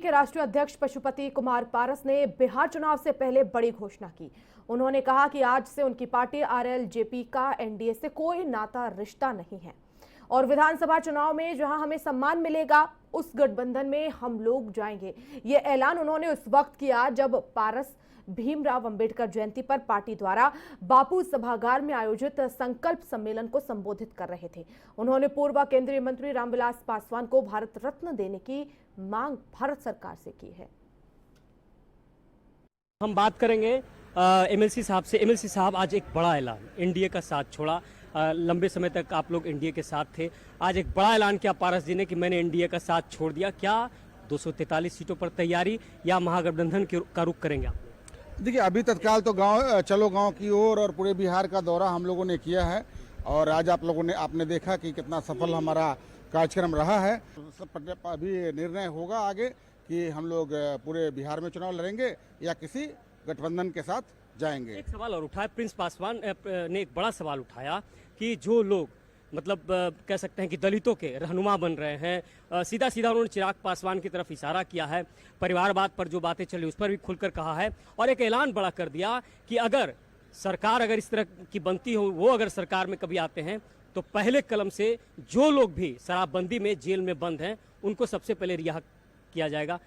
के राष्ट्रीय अध्यक्ष पशुपति कुमार पारस ने बिहार चुनाव से पहले बड़ी घोषणा की। उन्होंने कहा कि आज से उनकी पार्टी आरएलजेपी का एनडीए से कोई नाता रिश्ता नहीं है और विधानसभा चुनाव में जहां हमें सम्मान मिलेगा उस गठबंधन में हम लोग जाएंगे। ये ऐलान उन्होंने उस वक्त किया जब पारस भीमराव अंबेडकर जयंती पर पार्टी द्वारा बापू सभागार में आयोजित संकल्प सम्मेलन को संबोधित कर रहे थे। उन्होंने पूर्व केंद्रीय मंत्री रामविलास पासवान को भारत रत्न देने की मांग भारत सरकार से की है। हम बात करेंगे एमएलसी साहब से। एमएलसी साहब, आज एक बड़ा ऐलान, एनडीए का साथ छोड़ा। लंबे समय तक आप लोग एनडीए के साथ थे, आज एक बड़ा ऐलान किया पारस जी ने कि मैंने एनडीए का साथ छोड़ दिया। क्या 243 सीटों पर तैयारी या महागठबंधन का रुख करेंगे आप? देखिए, अभी तत्काल तो चलो गांव की ओर और पूरे बिहार का दौरा हम लोगों ने किया है और आज आपने देखा कि कितना सफल हमारा कार्यक्रम रहा है। अभी निर्णय होगा आगे कि हम लोग पूरे बिहार में चुनाव लड़ेंगे या किसी गठबंधन के साथ जाएंगे। एक सवाल और उठाया, प्रिंस पासवान ने एक बड़ा सवाल उठाया कि जो लोग मतलब कह सकते हैं कि दलितों के रहनुमा बन रहे हैं, सीधा सीधा उन्होंने चिराग पासवान की तरफ इशारा किया है। परिवारवाद पर जो बातें चली उस पर भी खुलकर कहा है और एक ऐलान बड़ा कर दिया कि अगर सरकार इस तरह की बनती हो, वो अगर सरकार में कभी आते हैं तो पहले कलम से जो लोग भी शराबबंदी में जेल में बंद हैं उनको सबसे पहले रिहा किया जाएगा।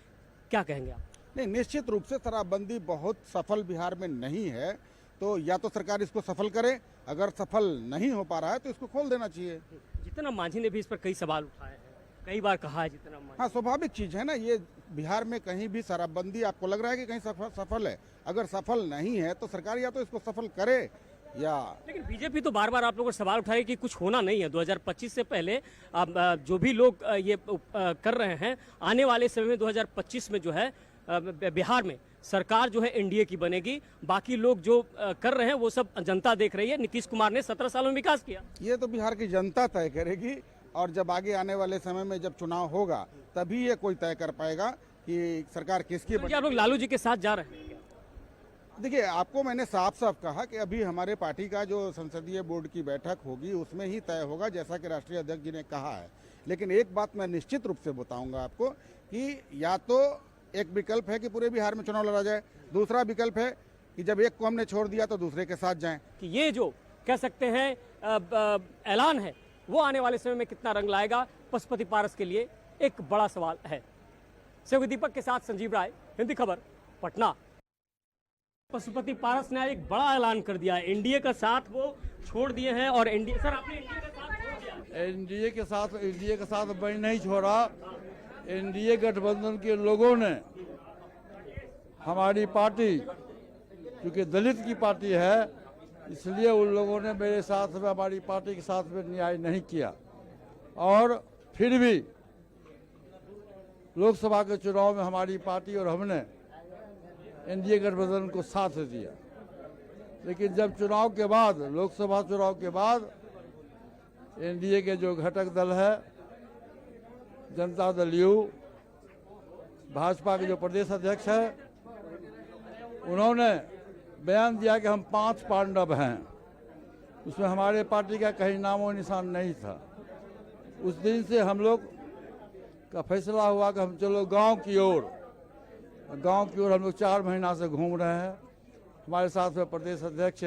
क्या कहेंगे आप? नहीं, निश्चित रूप से शराबबंदी बहुत सफल बिहार में नहीं है, तो या तो सरकार इसको सफल करे, अगर सफल नहीं हो पा रहा है तो इसको खोल देना चाहिए। जितना मांझी ने भी इस पर कई सवाल उठाए हैं, कई बार कहा है जितना मांझी। हाँ, स्वाभाविक चीज है ना, ये बिहार में कहीं भी शराबबंदी आपको लग रहा है कि कहीं सफल है, अगर सफल नहीं है तो सरकार या तो इसको सफल करे या। लेकिन बीजेपी तो बार बार आप लोगों को सवाल उठाए कि कुछ होना नहीं है। 2025 से पहले जो भी लोग ये कर रहे हैं, आने वाले समय में 2025 में जो है बिहार में सरकार जो है एनडीए की बनेगी। बाकी लोग जो कर रहे हैं वो सब जनता देख रही है। नीतीश कुमार ने 17 सालों में विकास किया, ये तो बिहार की जनता तय करेगी और जब आगे आने वाले समय में जब चुनाव होगा तभी ये कोई तय कर पाएगा कि सरकार किसकी बनेगी। आप लोग लालू जी के साथ जा रहे हैं? देखिए, आपको मैंने साफ साफ कहा कि अभी हमारे पार्टी का जो संसदीय बोर्ड की बैठक होगी उसमें ही तय होगा, जैसा कि राष्ट्रीय अध्यक्ष जी ने कहा है। लेकिन एक बात मैं निश्चित रूप से बताऊंगा आपको कि या तो एक विकल्प है कि पूरे बिहार में चुनाव लड़ा जाए, दूसरा विकल्प है कि जब एक को हमने छोड़ दिया तो दूसरे के साथ जाएं। कि ये जो कह सकते हैं ऐलान है वो आने वाले समय में कितना रंग लाएगा, पशुपति पारस के लिए एक बड़ा सवाल है। सहयोगी दीपक के साथ संजीव राय, हिंदी खबर, पटना। पशुपति पारस ने एक बड़ा ऐलान कर दिया, एनडीए का साथ वो छोड़ दिए हैं और एनडीए सर आपने एनडीए का साथ छोड़ दिया। एनडीए के साथ मैं नहीं छोड़ा। एनडीए गठबंधन के लोगों ने हमारी पार्टी, क्योंकि दलित की पार्टी है, इसलिए उन लोगों ने मेरे साथ में, हमारी पार्टी के साथ में न्याय नहीं किया और फिर भी लोकसभा के चुनाव में हमारी पार्टी और हमने एनडीए गठबंधन को साथ दिया। लेकिन जब चुनाव के बाद, लोकसभा चुनाव के बाद एनडीए के जो घटक दल है, जनता दल यू, भाजपा के जो प्रदेश अध्यक्ष है, उन्होंने बयान दिया कि हम 5 पांडव हैं। उसमें हमारे पार्टी का कहीं नामो निशान नहीं था। उस दिन से हम लोग का फैसला हुआ कि हम चलो गांव की ओर हम लोग 4 महीना से घूम रहे हैं। हमारे साथ में प्रदेश अध्यक्ष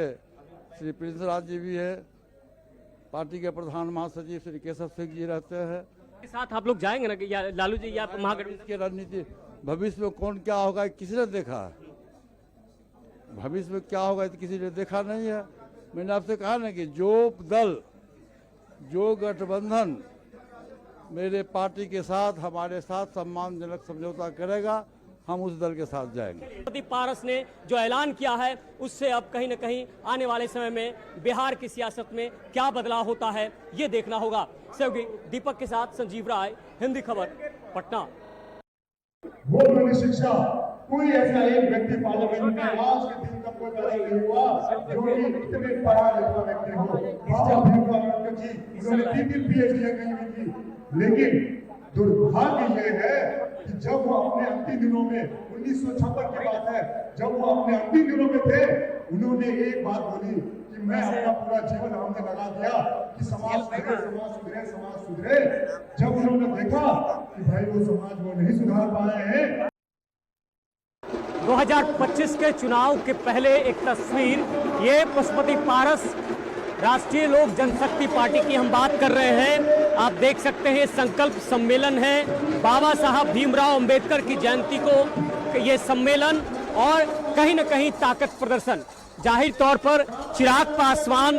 श्री प्रिंस राज जी भी है, पार्टी के प्रधान महासचिव श्री केशव सिंह जी रहते हैं। साथ आप लोग जाएंगे ना, या लालू जी या महागठबंधन की रणनीति, भविष्य में कौन क्या होगा किसी ने देखा है? भविष्य में क्या होगा किसी ने देखा नहीं है। मैंने आपसे कहा ना कि जो दल, जो गठबंधन मेरे पार्टी के साथ, हमारे साथ सम्मानजनक समझौता करेगा, हम उस दल के साथ जाएंगे। पशुपति पारस ने जो ऐलान किया है उससे अब कहीं न कहीं आने वाले समय में बिहार की सियासत में क्या बदलाव होता है ये देखना होगा। सहयोगी दीपक के साथ संजीव राय, हिंदी खबर, पटना। वोट में शिक्षा, कोई ऐसा एक व्यक्ति पार्लियामेंट में आज के दिन तक कोई पैदा नहीं हुआ जो कि इतने पढ़ा लिखा व्यक्ति हो। बाबा भीमराव अम्बेडकर जी, उन्होंने 3 पीएचडी कहीं भी की। लेकिन दुर्भाग्य ये है कि जब वो अपने अंतिम दिनों में, 1956 की बात है, जब वो अपने अंतिम दिनों में थे, उन्होंने एक बात बोली कि मैं अपना पूरा जीवन हमने लगा दिया कि समाज सुधरे, समाज सुधरे, समाज सुधरे। जब उन्होंने देखा कि भाई वो समाज वो नहीं सुधार पा रहे हैं, 2025 के चुनाव के पहले एक तस्वीर, ये पशुपति पारस राष्ट्रीय लोक जनशक्ति पार्टी की हम बात कर रहे हैं। आप देख सकते हैं संकल्प सम्मेलन है, बाबा साहब भीमराव अंबेडकर की जयंती को ये सम्मेलन और कहीं न कहीं ताकत प्रदर्शन। जाहिर तौर पर चिराग पासवान,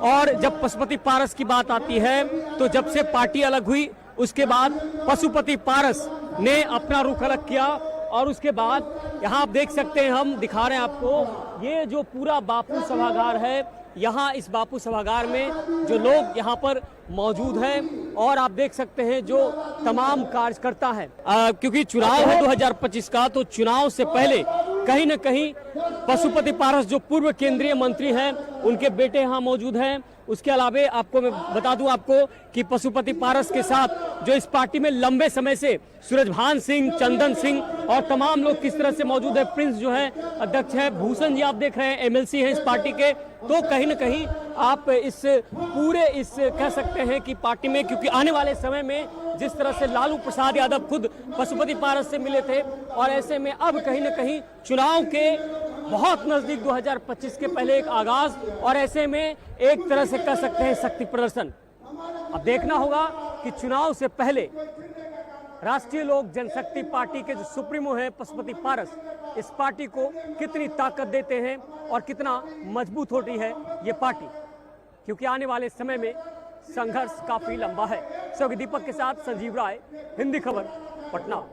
और जब पशुपति पारस की बात आती है तो जब से पार्टी अलग हुई उसके बाद पशुपति पारस ने अपना रुख अलग किया, और उसके बाद यहाँ आप देख सकते हैं, हम दिखा रहे हैं आपको, ये जो पूरा बापू सभागार है, यहाँ इस बापू सभागार में जो लोग यहाँ पर मौजूद हैं, और आप देख सकते हैं जो तमाम कार्यकर्ता हैं, क्योंकि चुनाव है 2025 का, तो चुनाव से पहले कहीं न कहीं पशुपति पारस जो पूर्व केंद्रीय मंत्री हैं उनके बेटे यहाँ मौजूद हैं। उसके अलावे आपको मैं बता दूं आपको कि पशुपति पारस के साथ जो इस पार्टी में लंबे समय से सूरजभान सिंह, चंदन सिंह और तमाम लोग किस तरह से मौजूद है, प्रिंस जो है अध्यक्ष है, भूषण जी आप देख रहे हैं एमएलसी हैं इस पार्टी के, तो कहीं न कहीं आप इस पूरे इस कह सकते हैं कि पार्टी में, क्योंकि आने वाले समय में जिस तरह से लालू प्रसाद यादव खुद पशुपति पारस से मिले थे, और ऐसे में अब कहीं न कहीं चुनाव के बहुत नजदीक 2025 के पहले एक आगाज, और ऐसे में एक तरह से कह सकते हैं शक्ति प्रदर्शन। अब देखना होगा कि चुनाव से पहले राष्ट्रीय लोक जनशक्ति पार्टी के जो सुप्रीमो हैं पशुपति पारस, इस पार्टी को कितनी ताकत देते हैं और कितना मजबूत होती है ये पार्टी, क्योंकि आने वाले समय में संघर्ष काफी लंबा है। सहयोगी दीपक के साथ संजीव राय, हिंदी खबर, पटना।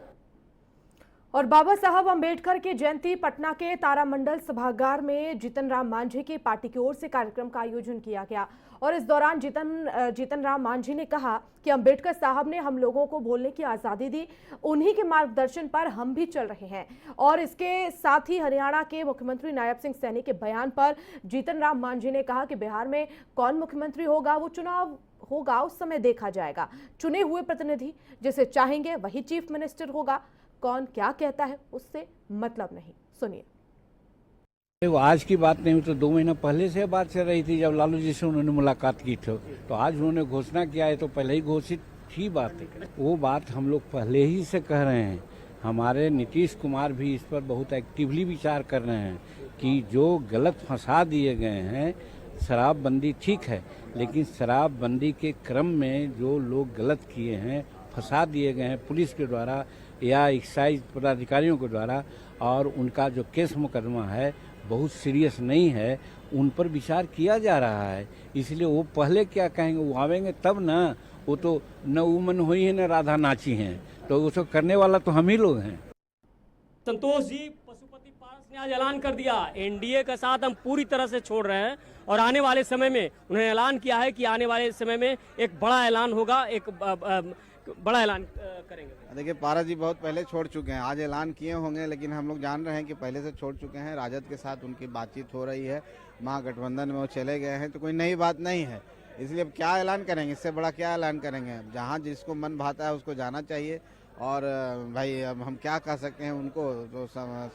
और बाबा साहब अंबेडकर की जयंती पटना के तारामंडल सभागार में जीतन राम मांझी की पार्टी की ओर से कार्यक्रम का आयोजन किया गया, और इस दौरान जीतन राम मांझी ने कहा कि अंबेडकर साहब ने हम लोगों को बोलने की आज़ादी दी, उन्हीं के मार्गदर्शन पर हम भी चल रहे हैं। और इसके साथ ही हरियाणा के मुख्यमंत्री नायब सिंह सैनी के बयान पर जीतन राम मांझी ने कहा कि बिहार में कौन मुख्यमंत्री होगा वो चुनाव होगा उस समय देखा जाएगा, चुने हुए प्रतिनिधि जिसे चाहेंगे वही चीफ मिनिस्टर होगा, कौन क्या कहता है उससे मतलब नहीं। सुनिए। वो आज की बात नहीं, तो 2 महीना पहले से बात चल रही थी, जब लालू जी से उन्होंने मुलाकात की थी, तो आज उन्होंने घोषणा किया है, तो पहले ही घोषित ही बात है। वो बात हम लोग पहले ही से कह रहे हैं। हमारे नीतीश कुमार भी इस पर बहुत एक्टिवली विचार कर रहे हैं कि जो गलत फंसा दिए गए हैं, शराबबंदी ठीक है, लेकिन शराबबंदी के क्रम में जो लोग गलत किए हैं, फंसा दिए गए हैं पुलिस के द्वारा या एक्साइज पदाधिकारियों के द्वारा, और उनका जो केस मुकदमा है बहुत सीरियस नहीं है, उन पर विचार किया जा रहा है। इसलिए वो पहले क्या कहेंगे, वो आवेंगे तब ना, वो तो न उमन हुई है न राधा नाची हैं, तो उसको करने वाला तो हम ही लोग हैं। संतोष जी, पशुपति पारस ने आज ऐलान कर दिया एनडीए का साथ हम पूरी तरह से छोड़ रहे हैं, और आने वाले समय में उन्होंने ऐलान किया है कि आने वाले समय में एक बड़ा ऐलान होगा, एक बड़ा ऐलान करेंगे। देखिए, पारस जी बहुत पहले छोड़ चुके हैं, आज ऐलान किए होंगे, लेकिन हम लोग जान रहे हैं कि पहले से छोड़ चुके हैं। राजद के साथ उनकी बातचीत हो रही है, महागठबंधन में वो चले गए हैं, तो कोई नई बात नहीं है। इसलिए अब क्या ऐलान करेंगे, इससे बड़ा क्या ऐलान करेंगे। जहाँ जिसको मन भाता है उसको जाना चाहिए, और भाई अब हम क्या कह सकते हैं उनको, जो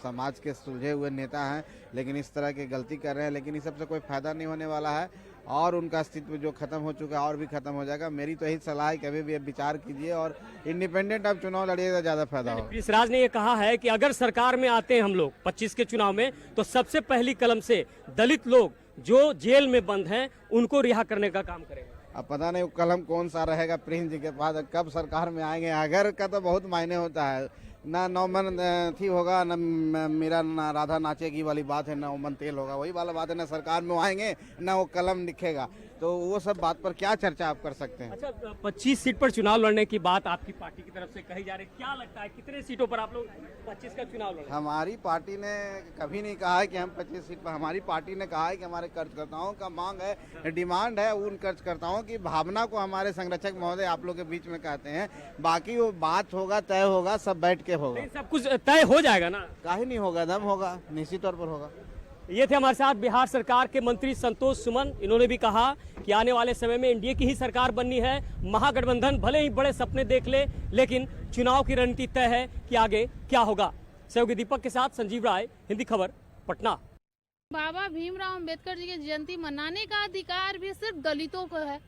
समाज के सुलझे हुए नेता हैं, लेकिन इस तरह की गलती कर रहे हैं, लेकिन इस सबसे कोई फायदा नहीं होने वाला है, और उनका अस्तित्व जो खत्म हो चुका है और भी खत्म हो जाएगा। मेरी तो यही सलाह है कि अभी भी विचार कीजिए और इंडिपेंडेंट आप चुनाव लड़िएगा, ज़्यादा फायदा होगा। प्रिंस राज ने ये कहा है कि अगर सरकार में आते हैं हम लोग 25 के चुनाव में, तो सबसे पहली कलम से दलित लोग जो जेल में बंद हैं उनको रिहा करने का काम करेंगे। अब पता नहीं कलम कौन सा रहेगा प्रिंस जी के पास, कब सरकार में आएंगे। अगर का तो बहुत मायने होता है, ना नौमन थी होगा, ना मेरा ना राधा नाचेगी वाली बात है, ना ओमन तेल होगा वही वाला बात है, ना सरकार में आएंगे ना वो कलम दिखेगा, तो वो सब बात पर क्या चर्चा आप कर सकते हैं। अच्छा, 25 सीट पर चुनाव लड़ने की बात आपकी पार्टी की तरफ से कही जा रही है, क्या लगता है कितने सीटों पर आप लोग 25 का चुनाव लड़ेंगे? हमारी पार्टी ने कभी नहीं कहा है कि हम 25 सीट पर, हमारी पार्टी ने कहा है कि हमारे कार्यकर्ताओं का मांग है, डिमांड है, उन कार्यकर्ताओं की भावना को हमारे संरक्षक महोदय आप लोग के बीच में कहते हैं। बाकी वो बात होगा, तय होगा, सब बैठ के होगा, सब कुछ तय हो जाएगा ना? काहे नहीं होगा, दम होगा, निश्चित तौर पर होगा। ये थे हमारे साथ बिहार सरकार के मंत्री संतोष सुमन। इन्होंने भी कहा कि आने वाले समय में एनडीए की ही सरकार बननी है, महागठबंधन भले ही बड़े सपने देख ले, लेकिन चुनाव की रणनीति तय है कि आगे क्या होगा। सहयोगी दीपक के साथ संजीव राय, हिंदी खबर, पटना। बाबा भीमराव अंबेडकर जी की जयंती मनाने का अधिकार भी सिर्फ दलितों को है,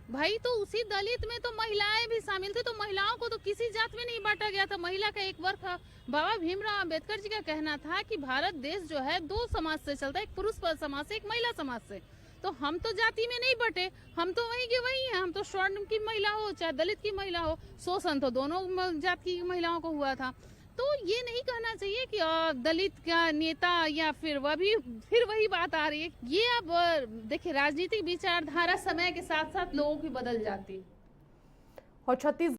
भाई तो उसी दलित में तो महिलाएं भी शामिल थी, तो महिलाओं को तो किसी जात में नहीं बांटा गया था। महिला का एक वर्ग था। बाबा भीमराव अंबेडकर जी का कहना था कि भारत देश जो है दो समाज से चलता है, एक पुरुष समाज से, एक महिला समाज से। तो हम तो जाति में नहीं बटे, हम तो वही के वही हैं। हम तो स्वर्ण की महिला हो चाहे दलित की महिला हो, शोषण तो दोनों जाति की महिलाओं को हुआ था। तो ये नहीं कहना चाहिए कि दलित का नेता या फिर वही बात आ रही है। ये अब देखिए राजनीतिक विचारधारा समय के साथ साथ लोगों की बदल जाती है। और छत्तीसगढ़